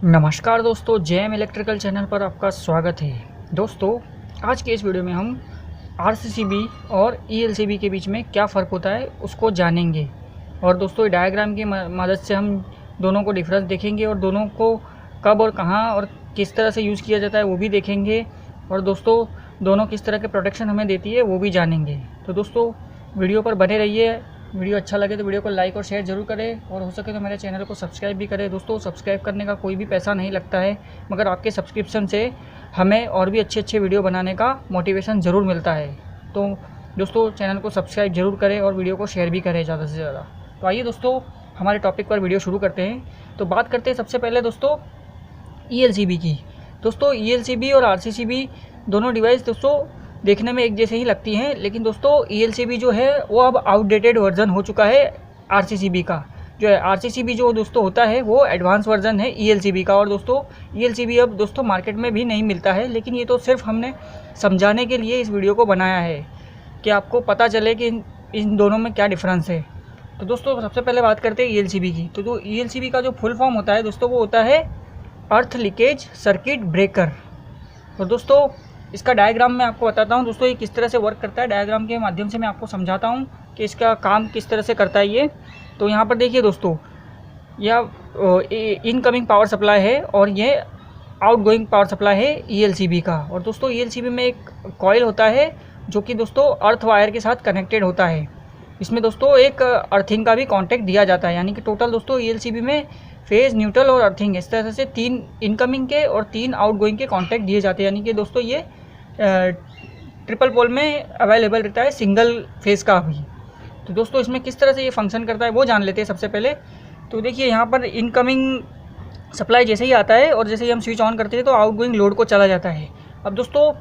नमस्कार दोस्तों, JM electrical channel पर आपका स्वागत है। दोस्तों, आज के इस वीडियो में हम आरसीसीबी और ईएलसीबी के बीच में क्या फ़र्क होता है उसको जानेंगे। और दोस्तों, डायग्राम की मदद से हम दोनों को डिफरेंस देखेंगे और दोनों को कब और कहाँ और किस तरह से यूज़ किया जाता है वो भी देखेंगे। और दोस्तों, दोनों किस तरह के प्रोटेक्शन हमें देती है वो भी जानेंगे। तो दोस्तों, वीडियो पर बने रहिए। वीडियो अच्छा लगे तो वीडियो को लाइक और शेयर जरूर करें और हो सके तो मेरे चैनल को सब्सक्राइब भी करें। दोस्तों, सब्सक्राइब करने का कोई भी पैसा नहीं लगता है, मगर आपके सब्सक्रिप्शन से हमें और भी अच्छे अच्छे वीडियो बनाने का मोटिवेशन ज़रूर मिलता है। तो दोस्तों, चैनल को सब्सक्राइब जरूर करें और वीडियो को शेयर भी करें ज़्यादा से ज़्यादा। तो आइए दोस्तों, हमारे टॉपिक पर वीडियो शुरू करते हैं। तो बात करते हैं सबसे पहले दोस्तों ईएलसीबी की। दोस्तों, ईएलसीबी और आरसीसीबी दोनों डिवाइस दोस्तों देखने में एक जैसे ही लगती हैं, लेकिन दोस्तों ईएलसीबी जो है वो अब आउटडेटेड वर्जन हो चुका है आरसीसीबी का। जो है आरसीसीबी जो दोस्तों होता है वो एडवांस वर्जन है ईएलसीबी का। और दोस्तों, ईएलसीबी अब दोस्तों मार्केट में भी नहीं मिलता है, लेकिन ये तो सिर्फ हमने समझाने के लिए इस वीडियो को बनाया है कि आपको पता चले कि इन दोनों में क्या डिफरेंस है। तो दोस्तों, सबसे पहले बात करते हैं ईएलसीबी की। तो जो ईएलसीबी का जो फुल फॉर्म होता है दोस्तों वो होता है अर्थ लीकेज सर्किट ब्रेकर। और दोस्तों, इसका डायग्राम मैं आपको बताता हूँ दोस्तों ये किस तरह से वर्क करता है। डायग्राम के माध्यम से मैं आपको समझाता हूँ कि इसका काम किस तरह से करता है ये। तो यहाँ पर देखिए दोस्तों, यह इनकमिंग पावर सप्लाई है और ये आउटगोइंग पावर सप्लाई है ईएलसीबी का। और दोस्तों, ईएलसीबी में एक कॉइल होता है जो कि दोस्तों अर्थ वायर के साथ कनेक्टेड होता है। इसमें दोस्तों एक अर्थिंग का भी कॉन्टैक्ट दिया जाता है, यानी कि टोटल दोस्तों ईएलसीबी में फेज़, न्यूट्रल और अर्थिंग इस तरह से 3 इनकमिंग के और 3 आउटगोइंग के कॉन्टैक्ट दिए जाते हैं। यानी कि दोस्तों ये ट्रिपल पोल में अवेलेबल रहता है, सिंगल फेज़ का भी। तो दोस्तों, इसमें किस तरह से ये फंक्शन करता है वो जान लेते हैं सबसे पहले। तो देखिए, यहाँ पर इनकमिंग सप्लाई जैसे ही आता है और जैसे ही हम स्विच ऑन करते हैं तो आउटगोइंग लोड को चला जाता है। अब दोस्तों,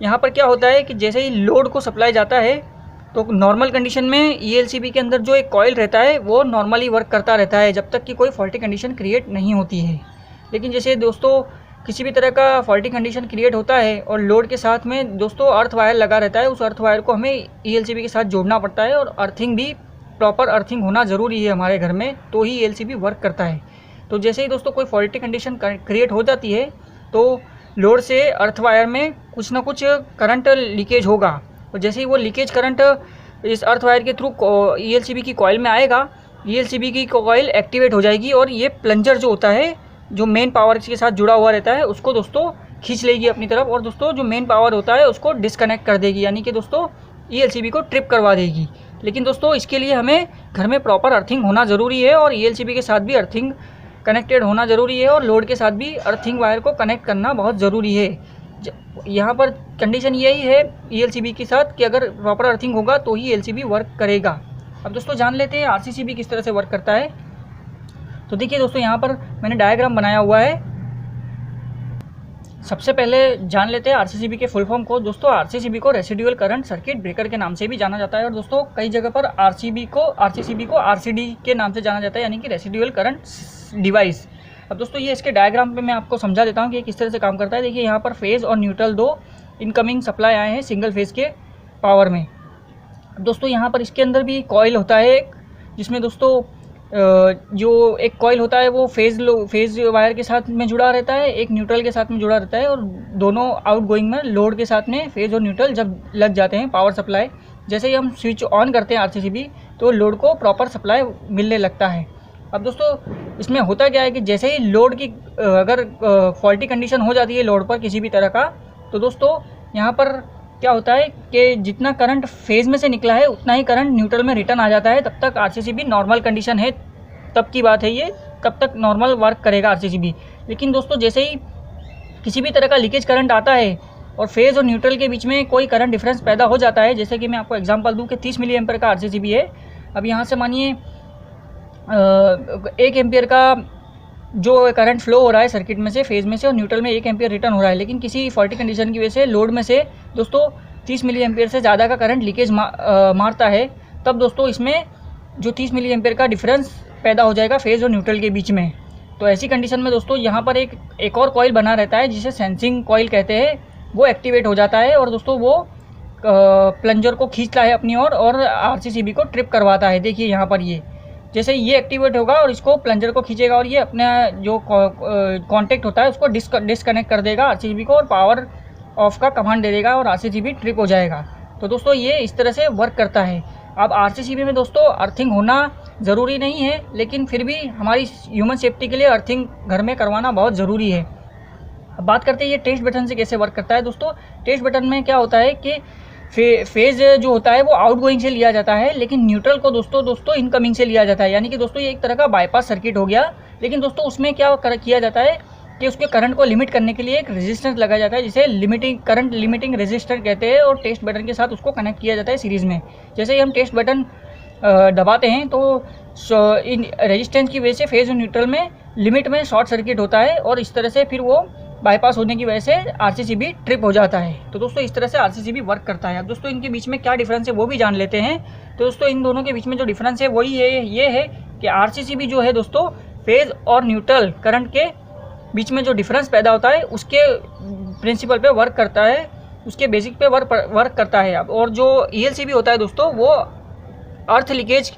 यहाँ पर क्या होता है कि जैसे ही लोड को सप्लाई जाता है तो नॉर्मल कंडीशन में ईएलसीबी के अंदर जो एक कॉइल रहता है वो नॉर्मली वर्क करता रहता है जब तक कि कोई फॉल्टी कंडीशन क्रिएट नहीं होती है। लेकिन जैसे दोस्तों किसी भी तरह का फॉल्टी कंडीशन क्रिएट होता है और लोड के साथ में दोस्तों अर्थ वायर लगा रहता है, उस अर्थ वायर को हमें ईएलसीबी के साथ जोड़ना पड़ता है। और अर्थिंग भी प्रॉपर अर्थिंग होना ज़रूरी है हमारे घर में, तो ही ईएलसीबी वर्क करता है। तो जैसे ही दोस्तों कोई फॉल्टी कंडीशन क्रिएट हो जाती है तो लोड से अर्थ वायर में कुछ ना कुछ करंट लीकेज होगा। और जैसे ही वो लीकेज करंट इस अर्थ वायर के थ्रू ईएलसीबी की कॉइल में आएगा, ईएलसीबी की कॉइल एक्टिवेट हो जाएगी और ये प्लंजर जो होता है, जो मेन पावर के साथ जुड़ा हुआ रहता है, उसको दोस्तों खींच लेगी अपनी तरफ और दोस्तों जो मेन पावर होता है उसको डिस्कनेक्ट कर देगी, यानी कि दोस्तों ईएलसीबी को ट्रिप करवा देगी। लेकिन दोस्तों इसके लिए हमें घर में प्रॉपर अर्थिंग होना ज़रूरी है और ईएलसीबी के साथ भी अर्थिंग कनेक्टेड होना ज़रूरी है और लोड के साथ भी अर्थिंग वायर को कनेक्ट करना बहुत ज़रूरी है। यहाँ पर कंडीशन यही है ईएलसीबी के साथ कि अगर प्रॉपर अर्थिंग होगा तो ही ईएलसीबी वर्क करेगा। अब दोस्तों जान लेते हैं आरसीसीबी किस तरह से वर्क करता है। तो देखिए दोस्तों, यहाँ पर मैंने डायग्राम बनाया हुआ है। सबसे पहले जान लेते हैं आरसीसीबी के फुल फॉर्म को। दोस्तों, आरसीसीबी को रेसिडुअल करंट सर्किट ब्रेकर के नाम से भी जाना जाता है और दोस्तों कई जगह पर आरसीसीबी को आरसीडी के नाम से जाना जाता है, यानी कि रेसिडुअल करंट डिवाइस। अब दोस्तों ये इसके डायग्राम पे मैं आपको समझा देता हूँ कि किस तरह से काम करता है। देखिए, यहाँ पर फेज़ और न्यूट्रल 2 इनकमिंग सप्लाई आए हैं सिंगल फेज़ के पावर में। दोस्तों यहाँ पर इसके अंदर भी कॉइल होता है एक, जिसमें दोस्तों जो एक कॉइल होता है वो फेज़ वायर के साथ में जुड़ा रहता है, एक न्यूट्रल के साथ में जुड़ा रहता है और दोनों आउटगोइंग में लोड के साथ में फेज़ और न्यूट्रल जब लग जाते हैं पावर सप्लाई, जैसे ही हम स्विच ऑन करते हैं आरसीसीबी तो लोड को प्रॉपर सप्लाई मिलने लगता है। अब दोस्तों इसमें होता क्या है कि जैसे ही लोड की अगर फॉल्टी कंडीशन हो जाती है लोड पर किसी भी तरह का, तो दोस्तों यहाँ पर क्या होता है कि जितना करंट फेज़ में से निकला है उतना ही करंट न्यूट्रल में रिटर्न आ जाता है। तब तक आरसीसीबी नॉर्मल कंडीशन है, तब की बात है ये, तब तक नॉर्मल वर्क करेगा आरसीसीबी। लेकिन दोस्तों जैसे ही किसी भी तरह का लीकेज करंट आता है और फेज़ और न्यूट्रल के बीच में कोई करंट डिफरेंस पैदा हो जाता है, जैसे कि मैं आपको एग्जांपल दूं कि 30 मिली एम्पियर का आरसीसीबी है। अब यहाँ से मानिए 1 एम्पियर का जो करंट फ्लो हो रहा है सर्किट में से, फेज़ में से, और न्यूट्रल में 1 एम्पियर रिटर्न हो रहा है। लेकिन किसी फॉल्टी कंडीशन की वजह से लोड में से दोस्तों 30 मिली एम्पियर से ज़्यादा का करंट लीकेज मारता है, तब दोस्तों इसमें जो 30 मिली एम्पियर का डिफरेंस पैदा हो जाएगा फेज़ और न्यूट्रल के बीच में। तो ऐसी कंडीशन में दोस्तों यहाँ पर एक और कॉइल बना रहता है जिसे सेंसिंग कॉइल कहते हैं, वो एक्टिवेट हो जाता है और दोस्तों वो प्लंजर को खींचता है अपनी ओर और आरसीसीबी को ट्रिप करवाता है। देखिए यहाँ पर ये जैसे ये एक्टिवेट होगा और इसको प्लंजर को खींचेगा और ये अपना जो कॉन्टेक्ट होता है उसको डिस्कनेक्ट कर देगा आरसीसीबी को और पावर ऑफ का कमांड दे देगा और आरसीसीबी ट्रिप हो जाएगा। तो दोस्तों ये इस तरह से वर्क करता है। अब आरसीसीबी में दोस्तों अर्थिंग होना ज़रूरी नहीं है, लेकिन फिर भी हमारी ह्यूमन सेफ्टी के लिए अर्थिंग घर में करवाना बहुत ज़रूरी है। अब बात करते हैं ये टेस्ट बटन से कैसे वर्क करता है। दोस्तों टेस्ट बटन में क्या होता है कि फेज़ जो होता है वो आउटगोइंग से लिया जाता है, लेकिन न्यूट्रल को दोस्तों इनकमिंग से लिया जाता है। यानी कि दोस्तों ये एक तरह का बाईपास सर्किट हो गया। लेकिन दोस्तों उसमें क्या किया जाता है कि उसके करंट को लिमिट करने के लिए एक रेजिस्टेंस लगाया जाता है, जिसे करंट लिमिटिंग रेजिस्टर कहते हैं, और टेस्ट बटन के साथ उसको कनेक्ट किया जाता है सीरीज़ में। जैसे ही हम टेस्ट बटन दबाते हैं तो इन रेजिस्टेंस की वजह से फेज़ और न्यूट्रल में लिमिट में शॉर्ट सर्किट होता है और इस तरह से फिर वो बाईपास होने की वजह से आरसीसीबी ट्रिप हो जाता है। तो दोस्तों इस तरह से आरसीसीबी वर्क करता है। अब दोस्तों इनके बीच में क्या डिफरेंस है वो भी जान लेते हैं। तो दोस्तों इन दोनों के बीच में जो डिफरेंस है वही है, ये है कि आरसीसीबी जो है दोस्तों फेज़ और न्यूट्रल करंट के बीच में जो डिफरेंस पैदा होता है उसके प्रिंसिपल पे वर्क करता है, उसके बेसिक पे वर्क करता है। अब और जो ईएलसीबी होता है दोस्तों वो अर्थ लीकेज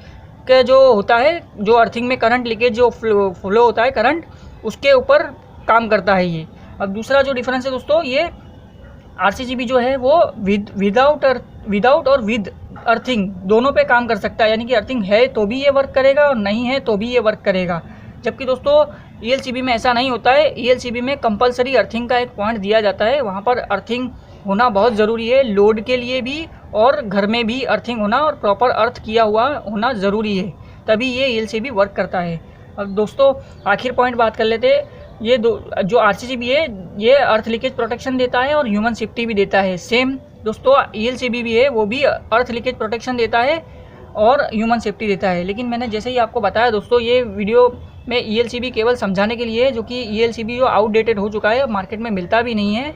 का जो होता है, जो अर्थिंग में करंट लीकेज जो फ्लो होता है करंट, उसके ऊपर काम करता है ये। अब दूसरा जो डिफरेंस है दोस्तों, ये आरसीसीबी जो है वो विदाउट और विद अर्थिंग दोनों पे काम कर सकता है। यानी कि अर्थिंग है तो भी ये वर्क करेगा और नहीं है तो भी ये वर्क करेगा। जबकि दोस्तों ईएलसीबी में ऐसा नहीं होता है। ईएलसीबी में कंपलसरी अर्थिंग का एक पॉइंट दिया जाता है, वहाँ पर अर्थिंग होना बहुत ज़रूरी है, लोड के लिए भी और घर में भी अर्थिंग होना और प्रॉपर अर्थ किया हुआ होना ज़रूरी है, तभी ये ईएलसीबी वर्क करता है। अब दोस्तों आखिर पॉइंट बात कर लेते हैं। ये जो आरसीसीबी है ये अर्थ लीकेज प्रोटेक्शन देता है और ह्यूमन सेफ्टी भी देता है। सेम दोस्तों ईएलसीबी भी है, वो भी अर्थ लीकेज प्रोटेक्शन देता है और ह्यूमन सेफ्टी देता है। लेकिन मैंने जैसे ही आपको बताया दोस्तों, ये वीडियो में ईएलसीबी केवल समझाने के लिए है, जो कि ईएलसीबी जो आउटडेटेड हो चुका है, मार्केट में मिलता भी नहीं है।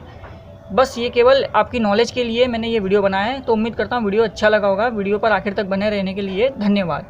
बस ये केवल आपकी नॉलेज के लिए मैंने ये वीडियो बनाया है। तो उम्मीद करता हूँ वीडियो अच्छा लगा होगा। वीडियो पर आखिर तक बने रहने के लिए धन्यवाद।